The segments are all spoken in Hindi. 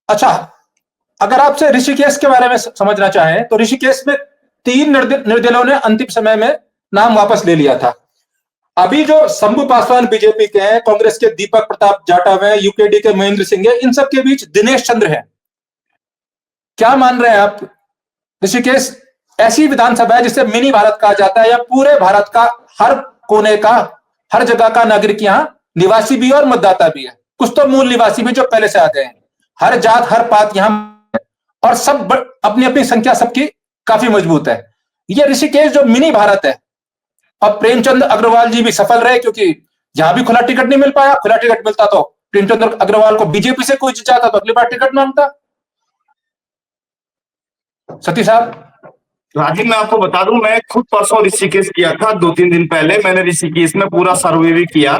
अच्छा, अगर आपसे ऋषिकेश के बारे में समझना चाहें तो ऋषिकेश में 3 निर्दलों ने अंतिम समय में नाम वापस ले लिया था। अभी जो शंभू पासवान बीजेपी के हैं, कांग्रेस के दीपक प्रताप जाटव है, यूकेडी के महेंद्र सिंह है, इन सब के बीच दिनेश चंद्र है। क्या मान रहे हैं आप? ऋषिकेश ऐसी विधानसभा है जिसे मिनी भारत कहा जाता है, या पूरे भारत का हर कोने का, हर जगह का नागरिक यहाँ निवासी भी है और मतदाता भी है। कुछ तो मूल निवासी भी जो पहले से आ गए हैं। हर जात हर पात यहाँ, और सब अपनी अपनी संख्या सबकी काफी मजबूत है। ये ऋषिकेश जो मिनी भारत है। अब प्रेमचंद अग्रवाल जी भी सफल रहे, क्योंकि यहां भी खुला टिकट नहीं मिल पाया। खुला टिकट मिलता तो प्रेमचंद अग्रवाल को बीजेपी से कोई चाहता तो अगली बार टिकट मांगता। सतीश साहब। राजीव, मैं आपको बता दूं, मैं खुद परसों ऋषिकेश किया था। 2-3 दिन पहले मैंने ऋषिकेश में पूरा सर्वे भी किया।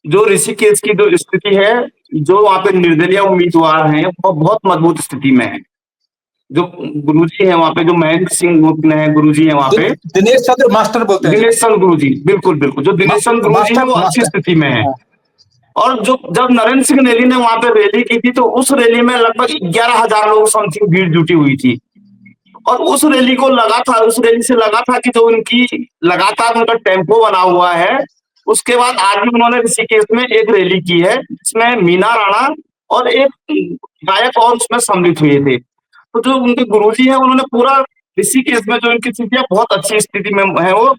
जो ऋषिकेश की जो स्थिति है, जो वहां पे निर्दलीय उम्मीदवार हैं, वो बहुत मजबूत स्थिति में है। जो गुरुजी है वहां पे, जो महेंद्र सिंह है गुरुजी है वहां पे, दिनेश चंद्र मास्टर बोलते हैं। दिनेश चंद्र गुरुजी, बिल्कुल बिल्कुल, जो दिनेश चंद्र गुरुजी है वो अच्छी स्थिति में है। और जो जब नरेंद्र सिंह नेली ने वहां पे रैली की थी, तो उस रैली में लगभग 11,000 लोग समथिंग भीड़ जुटी हुई थी। और उस रैली से लगा था कि जो उनकी लगातार उनका टेम्पो बना हुआ है। उसके बाद आज भी उन्होंने ऋषिकेश में एक रैली की है, जिसमें मीना राणा और एक गायक और उसमें सम्मिलित हुए थे। तो जो उनके गुरुजी हैं, उन्होंने पूरा ऋषिकेश में जो इनकी स्थिति है, बहुत अच्छी स्थिति में है वो।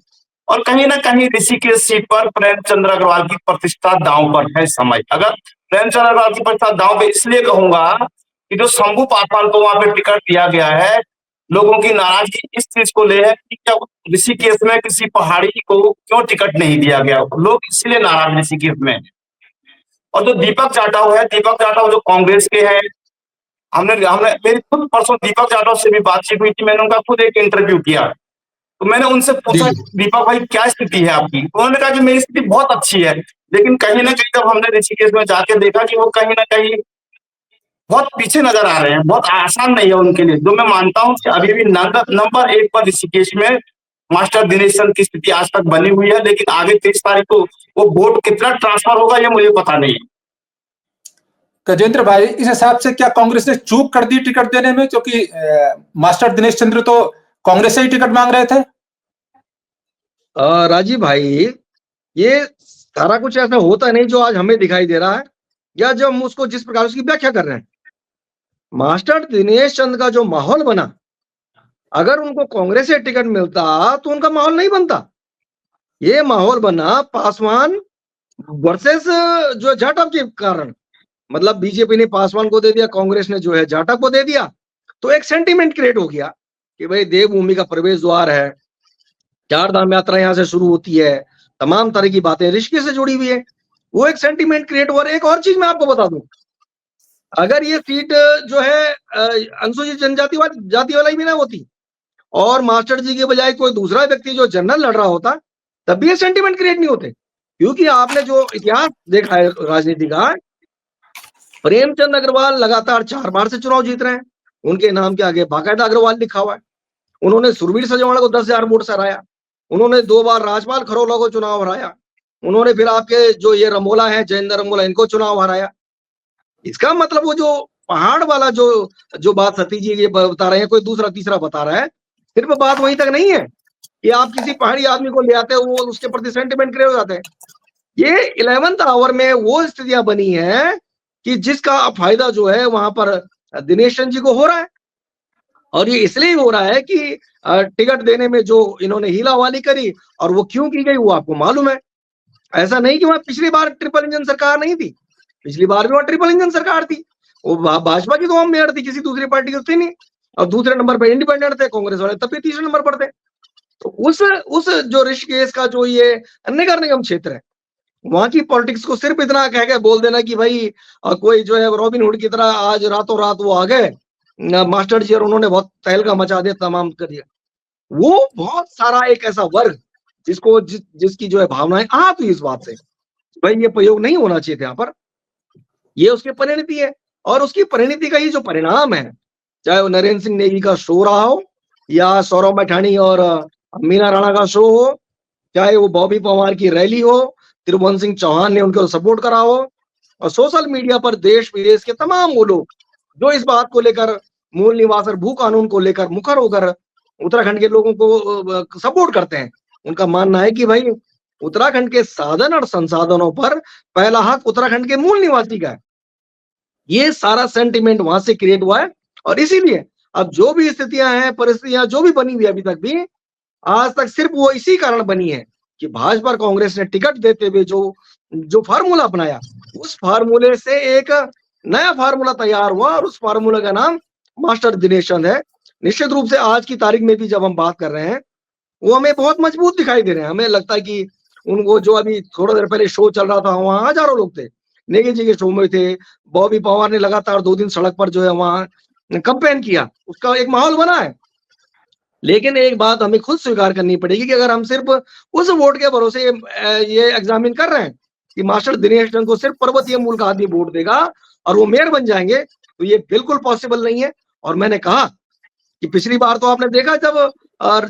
और कहीं ना कहीं ऋषिकेश सीट पर प्रेमचंद्र अग्रवाल की प्रतिष्ठा दांव पर है समय। अगर प्रेमचंद्र अग्रवाल की प्रतिष्ठा दांव पे इसलिए कहूंगा कि जो शंभू पासवान को वहां पे टिकट दिया गया है, लोगों की नाराजगी इस चीज को ले है कि क्या ऋषिकेश में किसी पहाड़ी को क्यों टिकट नहीं दिया गया। लोग इसलिए नाराज ऋषिकेश में। और जो दीपक जाटव जो कांग्रेस के हैं, हमने मेरी खुद परसों दीपक जाटव से भी बातचीत हुई थी। मैंने उनका खुद एक इंटरव्यू किया, तो मैंने उनसे पूछा, दीपक भाई क्या स्थिति है आपकी? उन्होंने कहा कि मेरी स्थिति बहुत अच्छी है, लेकिन कहीं ना कहीं जब हमने ऋषिकेश में जाके देखा कि वो कहीं ना कहीं बहुत पीछे नजर आ रहे हैं। बहुत आसान नहीं है उनके लिए। जो मैं मानता हूँ कि अभी भी नंबर 1 पर ऋषिकेश में मास्टर दिनेश चंद्र की स्थिति आज तक बनी हुई है, लेकिन आगे 23 तारीख को वो वोट कितना ट्रांसफर होगा ये मुझे पता नहीं। गजेंद्र भाई, इस हिसाब से क्या कांग्रेस ने चूक कर दी टिकट देने में? क्योंकि मास्टर दिनेश चंद्र तो कांग्रेस से ही टिकट मांग रहे थे। राजीव भाई, ये सारा कुछ ऐसा होता नहीं जो आज हमें दिखाई दे रहा है, या जब हम उसको जिस प्रकार उसकी व्याख्या कर रहे हैं। मास्टर दिनेश चंद्र का जो माहौल बना, अगर उनको कांग्रेस से टिकट मिलता तो उनका माहौल नहीं बनता। ये माहौल बना पासवान वर्सेस जो जाटव के कारण। मतलब बीजेपी ने पासवान को दे दिया, कांग्रेस ने जो है जाटव को दे दिया, तो एक सेंटीमेंट क्रिएट हो गया कि भाई देवभूमि का प्रवेश द्वार है, 4 धाम यात्रा यहाँ से शुरू होती है, तमाम तरह की बातें ऋषिकेश से जुड़ी हुई है। वो एक सेंटीमेंट क्रिएट हुआ। एक और चीज मैं आपको बता दूं, अगर ये सीट जो है अनुसूचित जनजाति वाला ही भी ना होती और मास्टर जी के बजाय कोई दूसरा व्यक्ति जो जनरल लड़ रहा होता, तब भी ये सेंटीमेंट क्रिएट नहीं होते। क्योंकि आपने जो इतिहास देखा है राजनीति का, प्रेमचंद अग्रवाल लगातार 4 बार से चुनाव जीत रहे हैं। उनके नाम के आगे बाकायदा अग्रवाल लिखा हुआ है। उन्होंने सुरवीर सजवाड़ा को 10,000 वोट से हराया। उन्होंने 2 बार राजपाल खरोला को चुनाव हराया। उन्होंने फिर आपके जो ये रमोला है, जयेंद्र रमोला, इनको चुनाव हराया। इसका मतलब वो जो पहाड़ वाला जो बात सती जी ये बता रहे हैं, कोई दूसरा तीसरा बता रहा है, सिर्फ बात वहीं तक नहीं है कि आप किसी पहाड़ी आदमी को ले आते हो, वो उसके प्रति सेंटिमेंट क्रिएट हो जाते हैं। ये 11th आवर में वो स्थितियां बनी है कि जिसका फायदा जो है वहां पर दिनेश चंद्र जी को हो रहा है। और ये इसलिए हो रहा है कि टिकट देने में जो इन्होंने हीलावाली करी, और वो क्यों की गई वो आपको मालूम है। ऐसा नहीं कि वहां पिछली बार ट्रिपल इंजन सरकार नहीं थी, पिछली बार भी वहां ट्रिपल इंजन सरकार थी। वो भाजपा की तो हम मेयर थी, किसी दूसरी पार्टी की थी नहीं। और दूसरे नंबर पर इंडिपेंडेंट थे, कांग्रेस वाले तब भी तीसरे नंबर पर थे। तो उस जो ऋषिकेश का जो ये नगर निगम क्षेत्र है, वहां की पॉलिटिक्स को सिर्फ इतना कह के बोल देना कि भाई कोई जो है रॉबिन हुड की तरह आज रातों रात वो आ गए मास्टर जी और उन्होंने बहुत तहलका मचा दिया, तमाम कर दिया। वो बहुत सारा एक ऐसा वर्ग जिसको जिसकी जो है भावनाएं आहत हुई इस बात से, भाई ये प्रयोग नहीं होना चाहिए था यहाँ पर। ये उसकी परिणति है, और उसकी परिणति का ही जो परिणाम है, चाहे वो नरेंद्र सिंह नेगी का शो रहा हो, या सौरभ मैठाणी और मीना राणा का शो हो, चाहे वो बॉबी पवार की रैली हो, त्रिभुवन सिंह चौहान ने उनको सपोर्ट करा हो, और सोशल मीडिया पर देश विदेश के तमाम वो लोग जो इस बात को लेकर मूल निवास और भू कानून को लेकर मुखर होकर उत्तराखंड के लोगों को सपोर्ट करते हैं। उनका मानना है कि भाई उत्तराखंड के साधन और संसाधनों पर पहला हक उत्तराखंड के मूल निवासी का है। ये सारा सेंटिमेंट वहां से क्रिएट हुआ है और इसीलिए अब जो भी स्थितियां हैं, परिस्थितियां जो भी बनी हुई अभी तक भी, आज तक सिर्फ वो इसी कारण बनी है कि भाजपा और कांग्रेस ने टिकट देते हुए जो फार्मूला अपनाया, उस फार्मूले से एक नया फार्मूला तैयार हुआ और उस फार्मूला का नाम मास्टर दिनेश चंद है। निश्चित रूप से आज की तारीख में भी जब हम बात कर रहे हैं, वो हमें बहुत मजबूत दिखाई दे रहे हैं। हमें लगता है कि उनको जो अभी थोड़ा देर पहले शो चल रहा था, वहां हजारों लोग थे, नेगी जी के शो में थे, बॉबी पवार ने लगातार 2 दिन सड़क पर जो है वहां कैंपेन किया, उसका एक माहौल बना है। लेकिन एक बात हमें खुद स्वीकार करनी पड़ेगी कि अगर हम सिर्फ उस वोट के भरोसे ये एग्जामिन कर रहे हैं कि मास्टर दिनेश चंद को सिर्फ पर्वतीय मूल का आदमी वोट देगा और वो मेयर बन जाएंगे, तो ये बिल्कुल पॉसिबल नहीं है। और मैंने कहा कि पिछली बार तो आपने देखा जब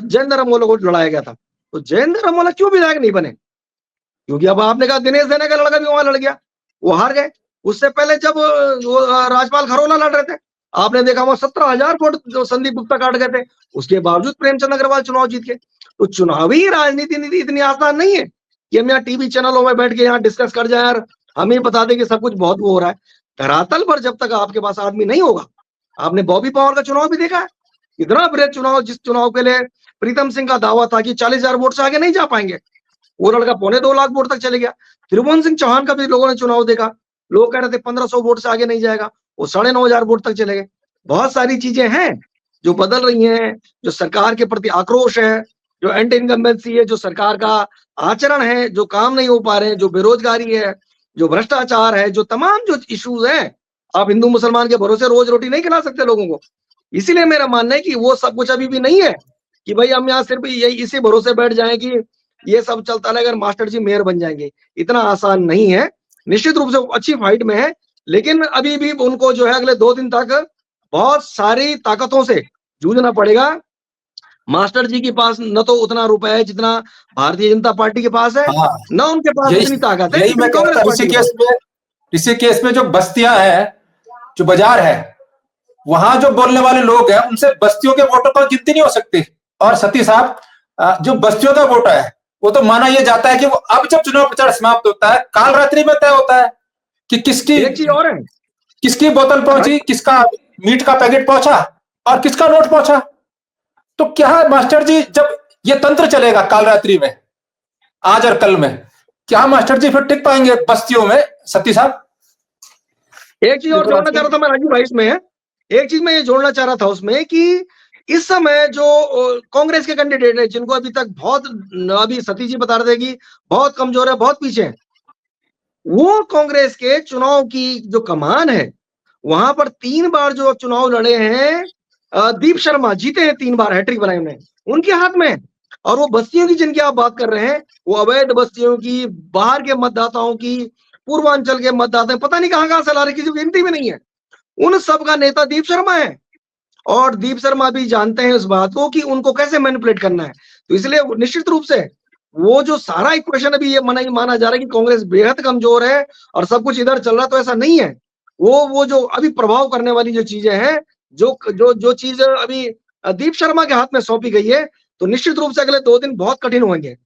जयेंद्र रमोला को लड़ाया गया था, तो जयेंद्र रमोला क्यों विधायक नहीं बने? क्योंकि अब आपने कहा दिनेश देने का लड़का भी वहां लड़ गया, वो हार गए। उससे पहले जब राजपाल खरोला लड़ रहे थे, आपने देखा वहां 17,000 वोट जो संदीप गुप्ता काट गए थे, उसके बावजूद प्रेमचंद अग्रवाल चुनाव जीत गए। तो चुनावी राजनीति इतनी आसान नहीं है कि हम यहाँ टीवी चैनलों में बैठ के यहाँ डिस्कस कर जाए और हम ही बता दें कि सब कुछ बहुत वो हो रहा है। धरातल पर जब तक आपके पास आदमी नहीं होगा, आपने बॉबी पावर का चुनाव भी देखा है, इतना बृहद चुनाव, जिस चुनाव के लिए प्रीतम सिंह का दावा था कि 40,000 वोट से आगे नहीं जा पाएंगे, वो लड़का 2.25 लाख वोट तक चले गया। त्रिभुवन सिंह चौहान का भी लोगों ने चुनाव देखा, लोग कह रहे थे 1500 वोट से आगे नहीं जाएगा, वो 9,500 वोट तक चले गए। बहुत सारी चीजें हैं जो बदल रही हैं, जो सरकार के प्रति आक्रोश है, जो एंटी इनकम्बेंसी है, जो सरकार का आचरण है, जो काम नहीं हो पा रहे हैं, जो बेरोजगारी है, जो भ्रष्टाचार है, जो तमाम जो इश्यूज हैं, आप हिंदू मुसलमान के भरोसे रोज रोटी नहीं खिला सकते लोगों को। इसीलिए मेरा मानना है कि वो सब कुछ अभी भी नहीं है कि भाई हम यहाँ सिर्फ यही इसी भरोसे बैठ जाएं कि ये सब चलता रहेगा, मास्टर जी मेयर बन जाएंगे। इतना आसान नहीं है। निश्चित रूप से अच्छी फाइट में है, लेकिन अभी भी उनको जो है अगले 2 दिन तक बहुत सारी ताकतों से जूझना पड़ेगा। मास्टर जी के पास न तो उतना रुपए है जितना भारतीय जनता पार्टी के पास है, न उनके पास इतनी ताकत है। यही मैं कहता हूं, ऋषिकेश में जो बस्तियां हैं, जो बाजार है, वहां जो बोलने वाले लोग हैं, उनसे बस्तियों के वोटों पर गिनती नहीं हो सकती। और सती साहब, जो बस्तियों का वोट है, वो तो माना यह जाता है कि वो अब जब चुनाव प्रचार समाप्त होता है, काल रात्रि में तय होता है कि किसकी बोतल पहुंची, किसका मीट का पैकेट पहुंचा और किसका नोट पहुंचा। तो क्या है मास्टर जी, जब ये तंत्र चलेगा काल रात्रि में, आज और कल में, क्या मास्टर जी फिर टिक पाएंगे बस्तियों में? सती साहब, एक चीज और जोड़ना चाह रहा था मैं राजीव भाई इसमें, एक चीज मैं ये जोड़ना चाह रहा था उसमें कि इस समय जो कांग्रेस के कैंडिडेट है, जिनको अभी तक बहुत, अभी सती जी बता रहे थे कि बहुत कमजोर है, बहुत पीछे है, वो कांग्रेस के चुनाव की जो कमान है, वहां पर 3 बार जो चुनाव लड़े हैं, दीप शर्मा जीते हैं 3 बार, हैट्रिक बनाए उन्हें, उनके हाथ में। और वो बस्तियों की जिनकी आप बात कर रहे हैं, वो अवैध बस्तियों की, बाहर के मतदाताओं की, पूर्वांचल के मतदाता, पता नहीं कहां से ला रहे, किसी गिनती में नहीं है, उन सब का नेता दीप शर्मा है। और दीप शर्मा भी जानते हैं इस बात को कि उनको कैसे मैनिपुलेट करना है। तो इसलिए निश्चित रूप से वो जो सारा इक्वेशन अभी ये माना जा रहा है कि कांग्रेस बेहद कमजोर है और सब कुछ इधर चल रहा, तो ऐसा नहीं है। वो जो अभी प्रभाव करने वाली जो चीजें हैं, जो चीज अभी दीप शर्मा के हाथ में सौंपी गई है, तो निश्चित रूप से अगले 2 दिन बहुत कठिन होंगे।